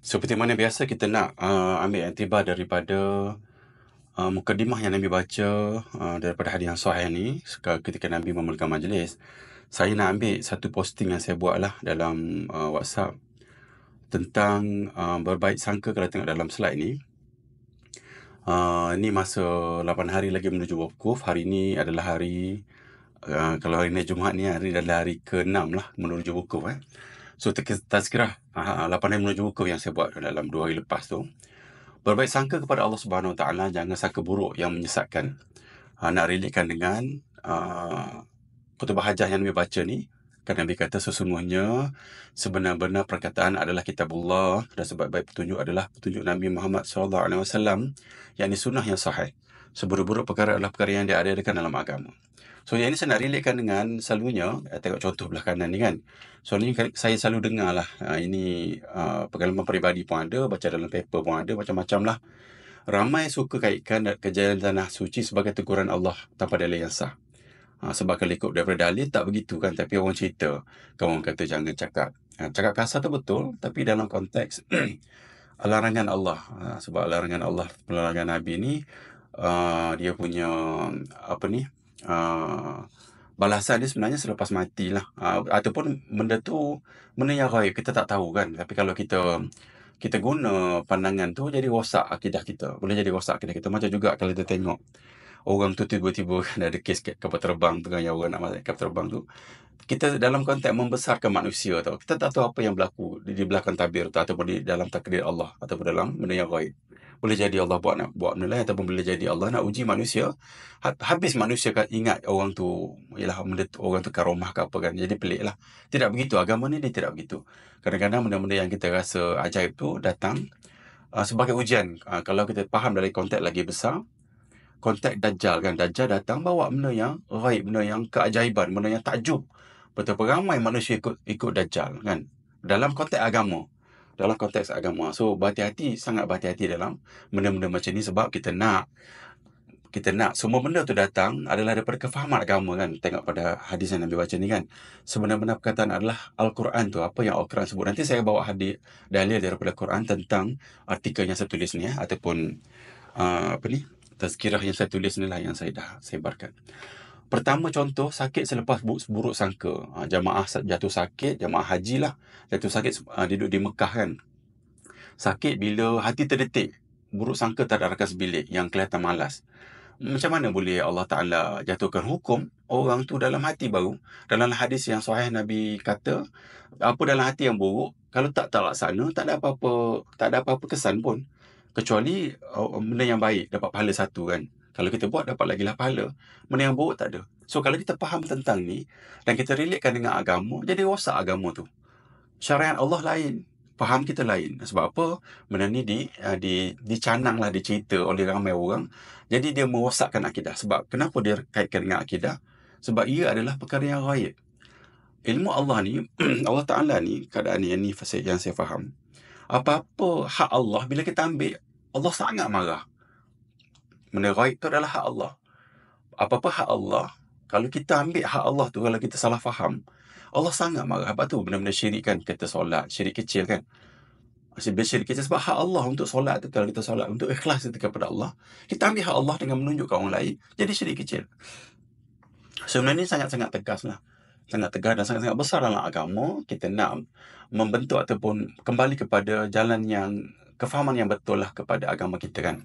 Seperti mana biasa kita nak ambil iktibar daripada mukadimah yang Nabi baca daripada hadis yang sahih ni ketika Nabi memulakan majlis. Saya nak ambil satu posting yang saya buat lah dalam WhatsApp tentang berbaik sangka. Kalau tengok dalam slide ni, ni masa 8 hari lagi menuju wukuf. Hari ni adalah hari, kalau hari ni Jumaat ni, hari adalah hari ke-6 lah menuju wukuf. So tazkirah 8 hari menuju wukuf yang saya buat dalam 2 hari lepas tu. Berbaik sangka kepada Allah Subhanahu Wa Taala, jangan sangka buruk yang menyesatkan. Nak relatekan dengan khutbah hajah yang Nabi baca ni. Kan Nabi kata sesungguhnya sebenar-benar perkataan adalah kitabullah dan sebaik-baik petunjuk adalah petunjuk Nabi Muhammad SAW, yakni sunnah yang sahih. Seburuk-buruk perkara adalah perkara yang diadakan dalam agama. So yang ini saya nak relatekan dengan selalunya, tengok contoh belah kanan ni kan. Soalnya saya selalu dengar lah, ini pengalaman peribadi pun ada, baca dalam paper pun ada, macam-macam lah. Ramai suka kaitkan kejayaan tanah suci sebagai teguran Allah tanpa dalil yang sah. Sebab kalau ikut daripada dalil tak begitu kan, tapi orang cerita. Kawan kata jangan cakap. Cakap kasar tu betul, tapi dalam konteks larangan Allah. Sebab larangan Allah, larangan Nabi ni, dia punya balasan dia sebenarnya selepas mati lah. Ataupun benda tu, benda yang ghaib, kita tak tahu kan. Tapi kalau kita guna pandangan tu, jadi rosak akidah kita. Boleh jadi rosak akidah kita. Macam juga kalau kita tengok orang tu tiba-tiba kan ada kes kapal terbang tu kan, yang orang nak masuk kapal terbang tu. Kita dalam konteks membesarkan manusia tau. Kita tak tahu apa yang berlaku di belakang tabir tu, ataupun di dalam takdir Allah, ataupun dalam benda yang ghaib. Boleh jadi Allah buat benda lain, ataupun boleh jadi Allah nak uji manusia. Habis manusia kan ingat orang tu, ialah benda tu, orang tu karomah ke apa kan. Jadi pelik lah. Tidak begitu. Agama ni dia tidak begitu. Kadang-kadang benda-benda yang kita rasa ajaib tu datang sebagai ujian. Kalau kita faham dari konteks lagi besar, konteks Dajjal kan. Dajjal datang bawa benda yang ghaib, benda yang keajaiban, benda yang takjub. Betapa ramai manusia ikut Dajjal kan. Dalam konteks agama. Dalam konteks agama. So berhati-hati, sangat berhati-hati dalam benda-benda macam ni. Sebab kita nak semua benda tu datang adalah daripada kefahaman agama kan. Tengok pada hadis yang Nabi baca ni kan. Sebenar-benar perkataan adalah Al-Quran tu. Apa yang Al-Quran sebut. Nanti saya bawa hadis dalil daripada Quran tentang artikel yang saya tulis ni ataupun tazkirah yang saya tulis ni lah yang saya dah sebarkan. Pertama contoh, sakit selepas buruk sangka. Jamaah jatuh sakit, jamaah haji lah. Jatuh sakit duduk di Mekah kan. Sakit bila hati terdetik. Buruk sangka tak ada rakan sebilik yang kelihatan malas. Macam mana boleh Allah Ta'ala jatuhkan hukum orang tu dalam hati baru? Dalam hadis yang sahih Nabi kata, apa dalam hati yang buruk, kalau tak laksana, tak ada apa-apa kesan pun. Kecuali benda yang baik, dapat pahala satu kan. Kalau kita buat, dapat lagi lah pahala. Benda yang buruk tak ada. So, kalau kita faham tentang ni, dan kita relatekan dengan agama, jadi rosak agama tu. Syariat Allah lain. Faham kita lain. Sebab apa? Benda ni dicanang lah, dicerita oleh ramai orang. Jadi dia merosakkan akidah. Sebab kenapa dia kaitkan dengan akidah? Sebab ia adalah perkara yang ghaib. Ilmu Allah ni, Allah Ta'ala ni, keadaan ni, yang saya faham. Apa-apa hak Allah, bila kita ambil, Allah sangat marah. Benda ghaib tu adalah hak Allah. Apa-apa hak Allah, kalau kita ambil hak Allah tu, kalau kita salah faham, Allah sangat marah. Apa tu benda-benda syirik kan, kita solat, syirik kecil kan. Syirik kecil sebab hak Allah untuk solat tu, kalau kita solat untuk ikhlas itu kepada Allah, kita ambil hak Allah dengan menunjukkan orang lain, jadi syirik kecil. Sebenarnya ni sangat-sangat tegas lah. Sangat tegas dan sangat-sangat besar dalam agama. Kita nak membentuk ataupun kembali kepada jalan yang, kefahaman yang betul lah kepada agama kita kan.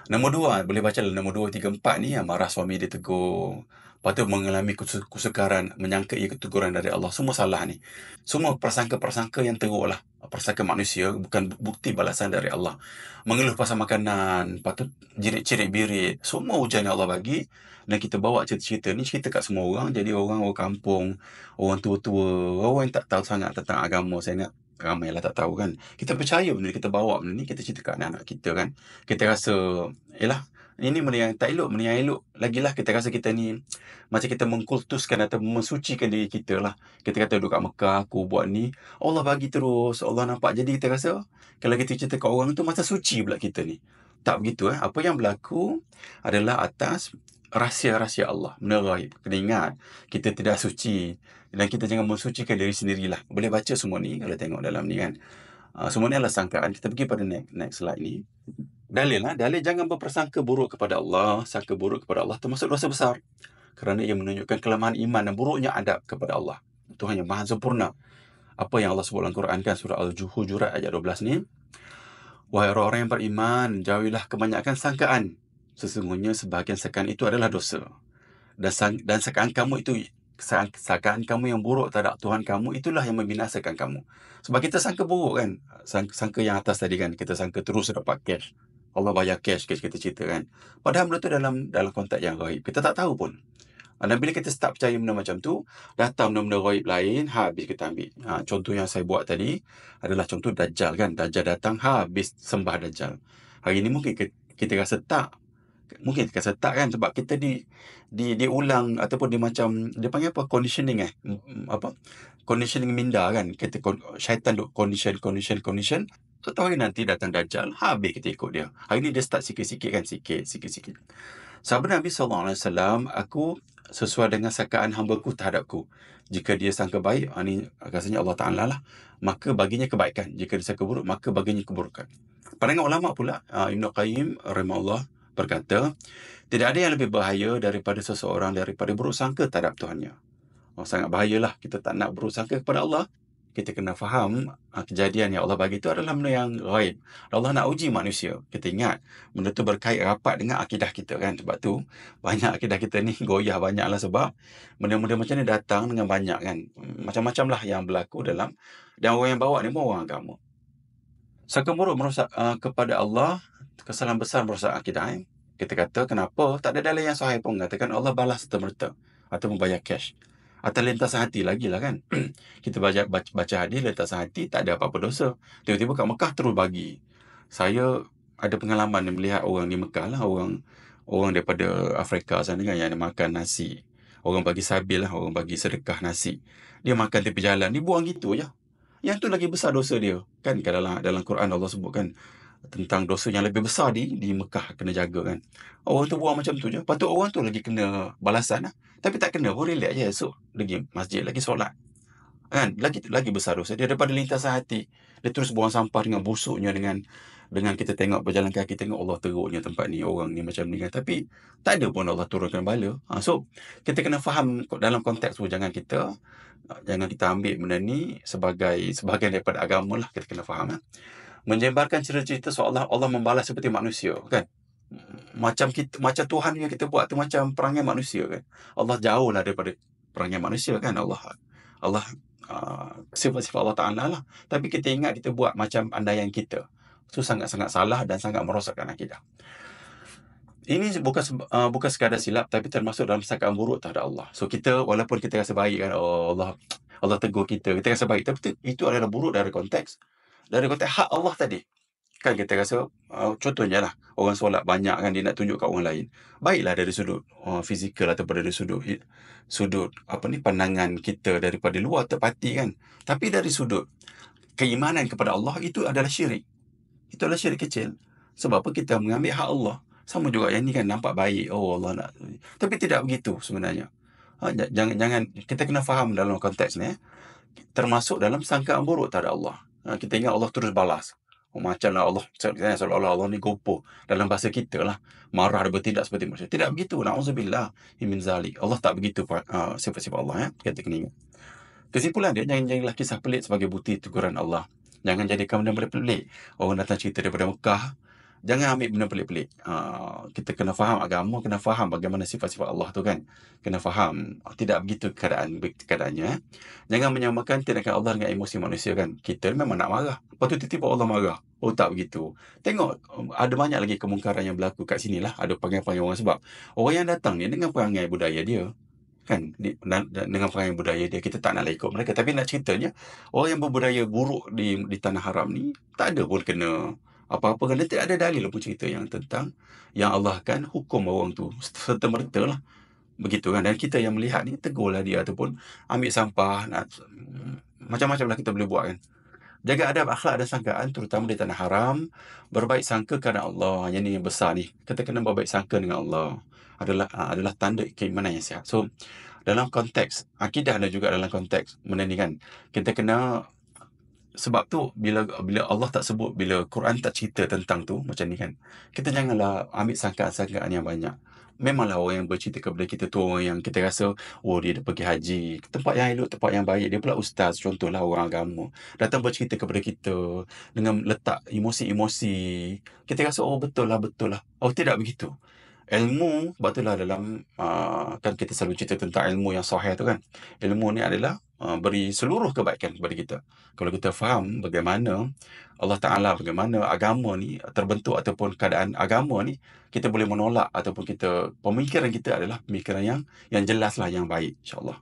Nombor 2, boleh baca lah nombor 2, 3, 4 ni, marah suami dia tegur. Lepas tu mengalami kesukaran, menyangka ia keteguran dari Allah. Semua salah ni. Semua persangka-persangka yang teruk lah. Persangka manusia, bukan bukti balasan dari Allah. Mengeluh pasal makanan, lepas tu cirit-birit. Semua ujian yang Allah bagi. Dan kita bawa cerita-cerita ni, cerita kat semua orang. Jadi orang kampung, orang tua-tua, orang yang tak tahu sangat tentang agama. Saya ingat ramai lah tak tahu kan. Kita percaya benda ni, kita bawa benda ni, kita cerita kat anak-anak kita kan. Kita rasa, yelah, ini benda yang tak elok, benda yang elok. Lagilah kita rasa kita ni, macam kita mengkultuskan atau mensucikan diri kita lah. Kita kata duduk kat Mekah, aku buat ni, Allah bagi terus, Allah nampak. Jadi kita rasa, kalau kita cerita kat orang tu, masa suci pula kita ni. Tak begitu. Apa yang berlaku adalah atas rahsia-rahsia Allah. Benda ghaib. Kena ingat, kita tidak suci. Dan kita jangan mensucikan diri sendirilah. Boleh baca semua ni, kalau tengok dalam ni kan. Semua ni adalah sangkaan. Kita pergi pada next slide ni. Dalil jangan berprasangka buruk kepada Allah. Sangka buruk kepada Allah termasuk dosa besar. Kerana ia menunjukkan kelemahan iman dan buruknya adab kepada Allah. Tuhan yang maha sempurna. Apa yang Allah sebut dalam Quran kan, surah Al-Hujurat ayat 12 ni. Wahai orang-orang yang beriman, jauhilah kebanyakan sangkaan. Sesungguhnya sebahagian sangkaan itu adalah dosa. Dan sangkaan kamu yang buruk terhadap Tuhan kamu, itulah yang membinasakan kamu. Sebab kita sangka buruk kan. Sangka yang atas tadi kan, kita sangka terus dapat cash. Allah bayar cash kita cerita kan. Padahal benda tu dalam konteks yang gaib. Kita tak tahu pun. Dan bila kita start percaya benda macam tu, datang benda-benda gaib lain, habis kita ambil. Contoh yang saya buat tadi adalah contoh Dajjal kan. Dajjal datang, habis sembah Dajjal. Hari ni mungkin kita rasa tak. Mungkin kita rasa tak kan, sebab kita diulang ataupun dia panggil apa? Conditioning conditioning minda kan. Syaitan duk condition. So, tahu hari nanti datang Dajjal, habis kita ikut dia. Hari ni dia start sikit-sikit kan, sikit-sikit. Sahabat Nabi SAW, aku sesuai dengan sangkaan hamba-Ku terhadapku. Jika dia sangka baik, ini rasanya Allah Ta'ala lah, maka baginya kebaikan. Jika dia sangka buruk, maka baginya keburukan. Pandangan ulama pula, Ibn Qayyim rahimahullah berkata, tidak ada yang lebih bahaya daripada seseorang daripada buruk sangka terhadap Tuhannya. Sangat bahayalah kita tak nak buruk sangka kepada Allah. Kita kena faham kejadian yang Allah bagi itu adalah benda yang gaib. Allah nak uji manusia. Kita ingat, benda tu berkait rapat dengan akidah kita kan. Sebab tu, banyak akidah kita ni goyah banyak lah sebab benda-benda macam ni datang dengan banyak kan. Macam-macam lah yang berlaku dalam, dan orang yang bawa ni pun orang agama. Sangka buruk merosak kepada Allah, kesalahan besar merosak akidah. Kita kata, kenapa? Tak ada dalil yang sahih pun mengatakan Allah balas serta-merta atau membayar cash. Atau lintasan hati lagi lah kan. Kita baca hadis lintasan hati, tak ada apa-apa dosa. Tiba-tiba kat Mekah terus bagi. Saya ada pengalaman melihat orang di Mekah lah, orang daripada Afrika sana kan, yang makan nasi. Orang bagi sabil lah, orang bagi sedekah nasi. Dia makan tepi jalan, dia buang gitu je. Yang tu lagi besar dosa dia. Kan dalam Quran Allah sebutkan tentang dosa yang lebih besar di Mekah, kena jaga kan. Orang tu buang macam tu je. Patut orang tu lagi kena balasan lah. Tapi tak kena pun, relax je esok. Lagi masjid, lagi solat. Kan? Lagi besar dosa dia daripada lintasan hati. Dia terus buang sampah dengan busuknya, dengan kita tengok berjalan kaki, tengok Allah teruknya tempat ni, orang ni macam ni kan. Tapi tak ada pun Allah turunkan bala. So, kita kena faham dalam konteks tu, jangan kita ambil benda ni sebagai daripada agama lah. Kita kena faham lah. Menjembarkan cerita-cerita seolah Allah membalas seperti manusia kan. Macam Tuhan yang kita buat tu macam perangai manusia kan. Allah jauh lah daripada perangai manusia kan. Allah sifat-sifat Allah Ta'ala lah. Tapi kita ingat kita buat macam andaian kita. Itu sangat-sangat salah dan sangat merosakkan akidah. Ini bukan sekadar silap, tapi termasuk dalam sangkaan buruk terhadap Allah. So kita, walaupun kita rasa baik kan, Allah tegur kita rasa baik, tapi itu adalah buruk dari konteks hak Allah tadi. Kan kita rasa, contohnya lah, orang solat banyak kan, dia nak tunjuk kat orang lain. Baiklah dari sudut fizikal ataupun dari sudut pandangan kita daripada luar terpati kan. Tapi dari sudut keimanan kepada Allah, itu adalah syirik. Itu adalah syirik kecil. Sebab apa? Kita mengambil hak Allah. Sama juga yang ni kan, nampak baik. Allah nak. Tapi tidak begitu sebenarnya. Jangan, kita kena faham dalam konteks ni. Termasuk dalam sangkaan buruk terhadap Allah. Kita ingat Allah terus balas. Macamlah Allah, seolah-olah Allah ni gopoh. Dalam bahasa kita lah, marah dan bertindak seperti manusia. Tidak begitu. Na'udzubillah min zalik. Allah tak begitu sifat-sifat Allah. Kita kena ingat. Kesimpulan dia, janganlah kisah pelik sebagai bukti teguran Allah. Jangan jadikan benda pelik-pelik. Orang datang cerita daripada Mekah, jangan ambil benda pelik-pelik. Kita kena faham agama, kena faham bagaimana sifat-sifat Allah tu kan. Kena faham, tidak begitu keadaannya. Jangan menyamakan tindakan Allah dengan emosi manusia kan. Kita memang nak marah, lepas tu tiba-tiba Allah marah. Oh, tak begitu. Tengok, ada banyak lagi kemungkaran yang berlaku kat sini lah. Ada perangai-perangai orang, sebab orang yang datang ni dengan perangai budaya dia kan, dengan perangai budaya dia, kita tak nak ikut mereka. Tapi nak ceritanya, orang yang berbudaya buruk di tanah haram ni, tak ada pun kena apa-apa kan. Dia tidak ada dalil pun cerita yang tentang yang Allah kan hukum orang tu serta-merta lah. Begitu kan. Dan kita yang melihat ni, tegurlah dia ataupun ambil sampah, macam-macam lah kita boleh buat kan. Jaga adab, akhlak dan sangkaan, terutama di tanah haram. Berbaik sangka kerana Allah. Yang ni yang besar ni. Kita kena berbaik sangka dengan Allah. Adalah tanda keimanan yang sihat. So, dalam konteks akidah dan juga dalam konteks benda ni kan, kita kena Sebab tu bila bila Allah tak sebut, bila Quran tak cerita tentang tu macam ni kan, kita janganlah ambil sangkaan-sangkaan yang banyak. Memanglah orang yang bercerita kepada kita tu orang yang kita rasa, oh dia dah pergi haji, ke tempat yang elok, tempat yang baik, dia pula ustaz, contohlah orang agama, datang bercerita kepada kita dengan letak emosi-emosi. Kita rasa, oh betul lah. Oh tidak begitu. Ilmu, sebab itulah dalam, kan kita selalu cerita tentang ilmu yang sahih tu kan. Ilmu ni adalah, beri seluruh kebaikan kepada kita. Kalau kita faham bagaimana Allah Ta'ala, bagaimana agama ni terbentuk ataupun keadaan agama ni, kita boleh menolak ataupun pemikiran kita adalah pemikiran yang jelaslah, yang baik, insyaAllah.